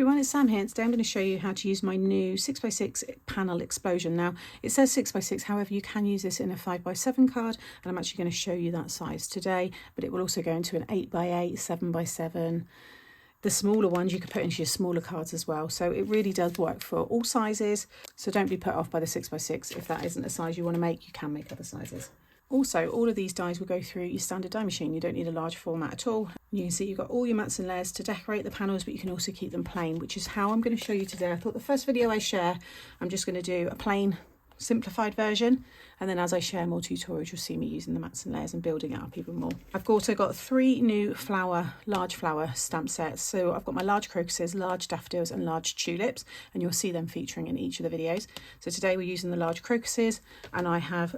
everyone, it's Sam here. Today I'm going to show you how to use my new 6x6 panel explosion. Now it says 6x6, however you can use this in a 5x7 card, and I'm actually going to show you that size today, but it will also go into an 8x8, 7x7. The smaller ones you can put into your smaller cards as well, so it really does work for all sizes. So don't be put off by the 6x6. If that isn't a size you want to make, you can make other sizes. Also, all of these dies will go through your standard die machine. You don't need a large format at all. You can see you've got all your mats and layers to decorate the panels, but you can also keep them plain, which is how I'm going to show you today. I thought the first video I share, I'm just going to do a plain simplified version, and then as I share more tutorials you'll see me using the mats and layers and building it up even more. I've also got 3 new large flower stamp sets. So I've got my large crocuses, large daffodils and large tulips, and you'll see them featuring in each of the videos. So today we're using the large crocuses, and I have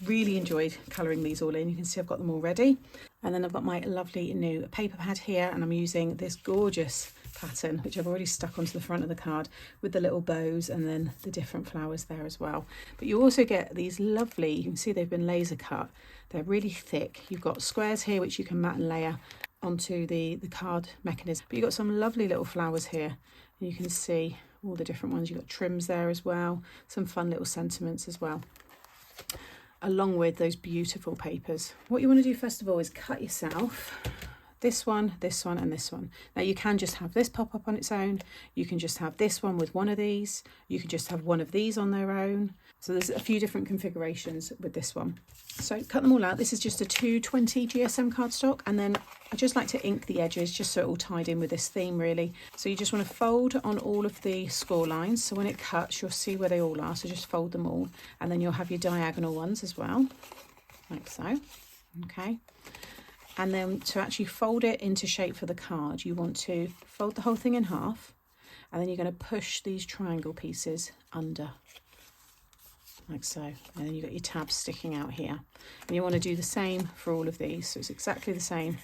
really enjoyed colouring these all in. You can see I've got them all ready, and then I've got my lovely new paper pad here, and I'm using this gorgeous pattern which I've already stuck onto the front of the card with the little bows and then the different flowers there as well. But you also get these lovely, you can see they've been laser cut, they're really thick. You've got squares here which you can mat and layer onto the card mechanism, but you've got some lovely little flowers here, and you can see all the different ones. You've got trims there as well, some fun little sentiments as well, along with those beautiful papers. What you want to do first of all is cut yourself this one, and this one. Now you can just have this pop up on its own, you can just have this one with one of these, you can just have one of these on their own. So there's a few different configurations with this one. So cut them all out. This is just a 220 GSM cardstock, and then I just like to ink the edges just so it all tied in with this theme really. So you just want to fold on all of the score lines, so when it cuts you'll see where they all are, so just fold them all, and then you'll have your diagonal ones as well, like so. Okay. And then to actually fold it into shape for the card, you want to fold the whole thing in half, and then you're going to push these triangle pieces under, like so. And then you've got your tabs sticking out here. And you want to do the same for all of these. So it's exactly the same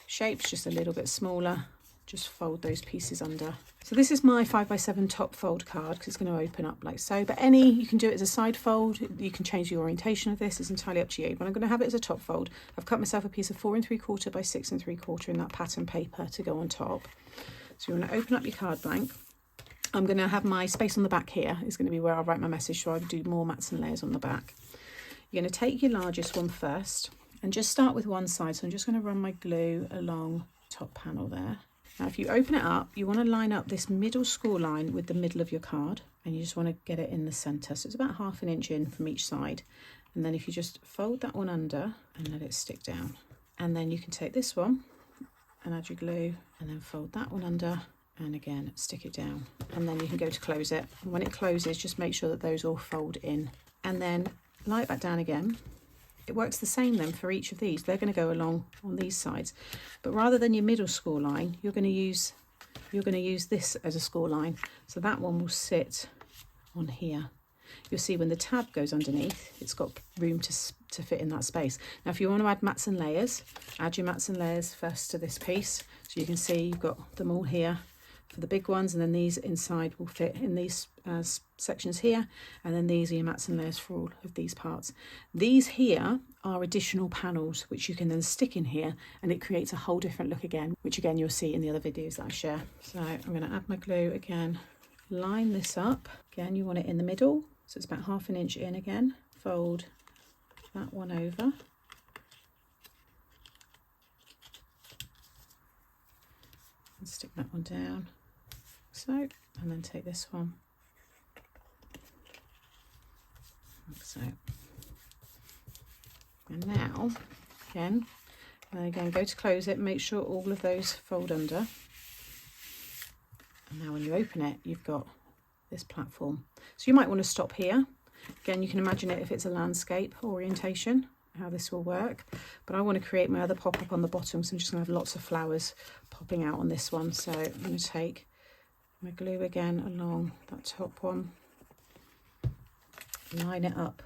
shapes, just a little bit smaller. Just fold those pieces under. So this is my 5x7 top fold card because it's going to open up like so, but you can do it as a side fold. You can change the orientation of this, it's entirely up to you, but I'm going to have it as a top fold. I've cut myself a piece of 4 3/4 by 6 3/4 in that pattern paper to go on top. So you want to open up your card blank. I'm going to have my space on the back here is going to be where I'll write my message, so I'll do more mats and layers on the back. You're going to take your largest one first and just start with one side. So I'm just going to run my glue along the top panel there. Now if you open it up, you want to line up this middle score line with the middle of your card, and you just want to get it in the centre. So it's about 1/2 inch in from each side. And then if you just fold that one under and let it stick down. And then you can take this one and add your glue, and then fold that one under, and again stick it down. And then you can go to close it. And when it closes, just make sure that those all fold in. And then lie it back down again. It works the same then for each of these. They're going to go along on these sides, but rather than your middle score line, you're going to use this as a score line. So that one will sit on here. You'll see when the tab goes underneath, it's got room to fit in that space. Now if you want to add mats and layers, add your mats and layers first to this piece. So you can see you've got them all here for the big ones, and then these inside will fit in these sections here, and then these are your mats and layers for all of these parts. These here are additional panels which you can then stick in here, and it creates a whole different look again, which again you'll see in the other videos that I share. So I'm going to add my glue again, line this up again. You want it in the middle, so it's about 1/2 inch in again. Fold that one over, and stick that one down. So, and then take this one, like so. And now, again go to close it, make sure all of those fold under. And now when you open it, you've got this platform. So you might want to stop here. Again, you can imagine it if it's a landscape orientation, how this will work. But I want to create my other pop-up on the bottom, so I'm just going to have lots of flowers popping out on this one. So I'm going to take my glue again along that top one, line it up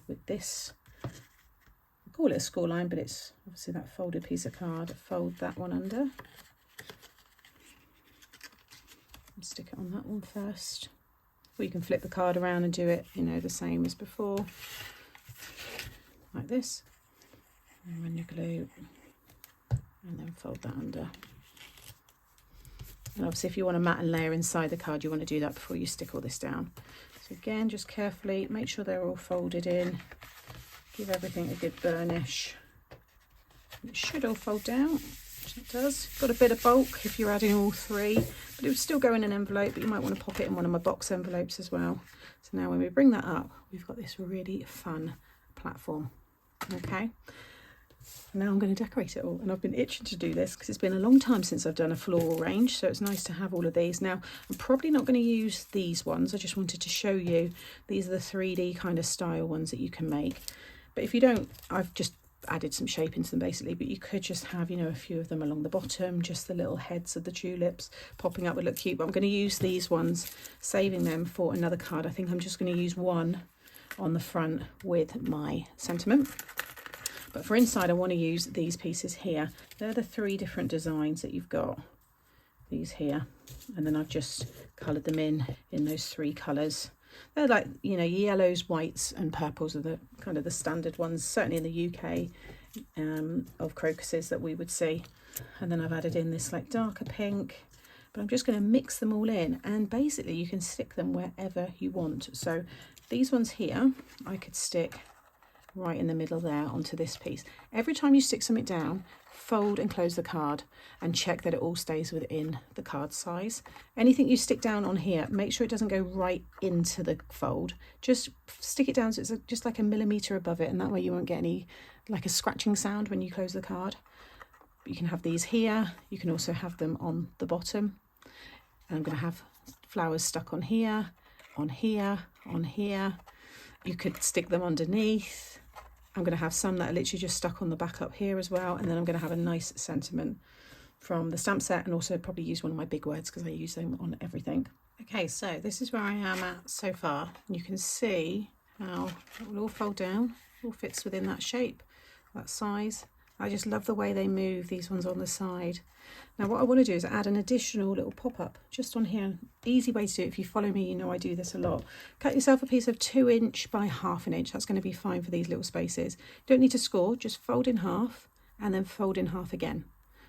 with this, I call it a score line, but it's obviously that folded piece of card. Fold that one under and stick it on that one first, or you can flip the card around and do it, you know, the same as before, like this, and run your glue and then fold that under. And obviously if you want to mat and layer inside the card, you want to do that before you stick all this down. So again, just carefully make sure they're all folded in. Give everything a good burnish. It should all fold down, which it does. Got a bit of bulk if you're adding all three, but it would still go in an envelope, but you might want to pop it in one of my box envelopes as well. So now when we bring that up, we've got this really fun platform. Okay. Now I'm going to decorate it all, and I've been itching to do this because it's been a long time since I've done a floral range, so it's nice to have all of these. Now I'm probably not going to use these ones. I just wanted to show you these are the 3D kind of style ones that you can make, but if you don't, I've just added some shape into them basically, but you could just have, you know, a few of them along the bottom, just the little heads of the tulips popping up would look cute. But I'm going to use these ones, saving them for another card. I think I'm just going to use one on the front with my sentiment. But for inside, I want to use these pieces here. They're the 3 different designs that you've got. These here. And then I've just coloured them in those 3 colours. They're like, you know, yellows, whites and purples are the kind of the standard ones, certainly in the UK, of crocuses that we would see. And then I've added in this like darker pink. But I'm just going to mix them all in. And basically you can stick them wherever you want. So these ones here, I could stick right in the middle there onto this piece. Every time you stick something down, fold and close the card and check that it all stays within the card size. Anything you stick down on here, make sure it doesn't go right into the fold. Just stick it down so it's just like a millimetre above it, and that way you won't get any like a scratching sound when you close the card. But you can have these here, you can also have them on the bottom. And I'm going to have flowers stuck on here, on here, on here. You could stick them underneath. I'm going to have some that are literally just stuck on the back up here as well. And then I'm going to have a nice sentiment from the stamp set, and also probably use one of my big words because I use them on everything. Okay, so this is where I am at so far. You can see how it will all fold down, all fits within that shape, that size. I just love the way they move, these ones on the side. Now what I want to do is add an additional little pop-up just on here. Easy way to do it. If you follow me, you know I do this a lot. Cut yourself a piece of 2 inch by 1/2 inch. That's going to be fine for these little spaces. You don't need to score, just fold in half and then fold in half again.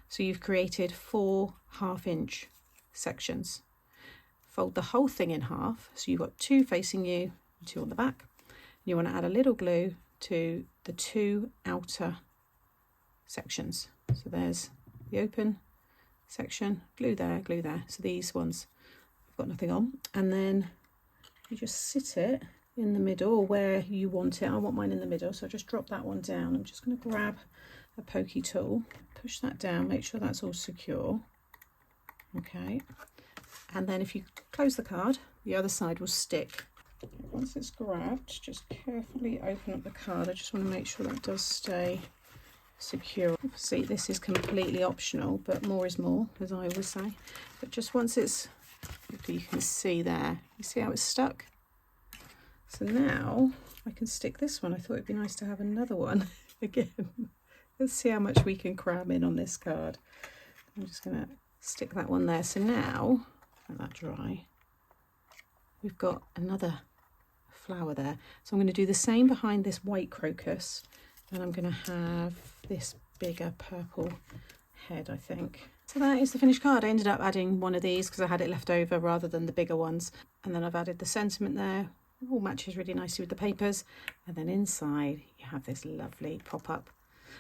So you've created 4 1/2 inch sections. Fold the whole thing in half. So you've got 2 facing you, 2 on the back. You want to add a little glue to the 2 outer sections. So there's the open section, glue there, glue there. So these ones I've got nothing on, and then you just sit it in the middle where you want it. I want mine in the middle, so I just drop that one down. I'm just going to grab a pokey tool, push that down, make sure that's all secure. Okay, and then if you close the card, the other side will stick. Once it's grabbed, just carefully open up the card. I just want to make sure that does stay secure. See, this is completely optional, but more is more, as I always say. But just once it's, you can see there, you see how it's stuck? So now I can stick this one. I thought it'd be nice to have another one again. Let's see how much we can cram in on this card. I'm just going to stick that one there. So now, let that dry, we've got another flower there. So I'm going to do the same behind this white crocus. And I'm going to have this bigger purple head, I think. So that is the finished card. I ended up adding one of these because I had it left over rather than the bigger ones. And then I've added the sentiment there. It all matches really nicely with the papers. And then inside you have this lovely pop-up.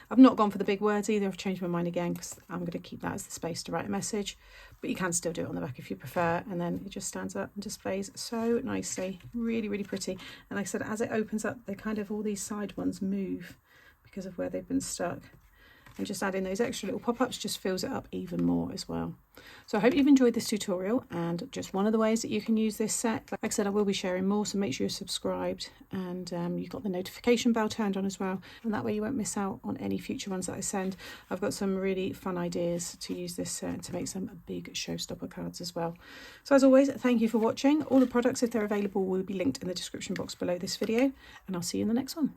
I've not gone for the big words either. I've changed my mind again because I'm going to keep that as the space to write a message. But you can still do it on the back if you prefer. And then it just stands up and displays so nicely. Really, really pretty. And like I said, as it opens up, they kind of, all these side ones move because of where they've been stuck, and just adding those extra little pop-ups just fills it up even more as well. So I hope you've enjoyed this tutorial, and just one of the ways that you can use this set. Like I said, I will be sharing more, so make sure you're subscribed and you've got the notification bell turned on as well, and that way you won't miss out on any future ones that I send. I've got some really fun ideas to use this set to make some big showstopper cards as well. So as always, thank you for watching. All the products, if they're available, will be linked in the description box below this video, and I'll see you in the next one.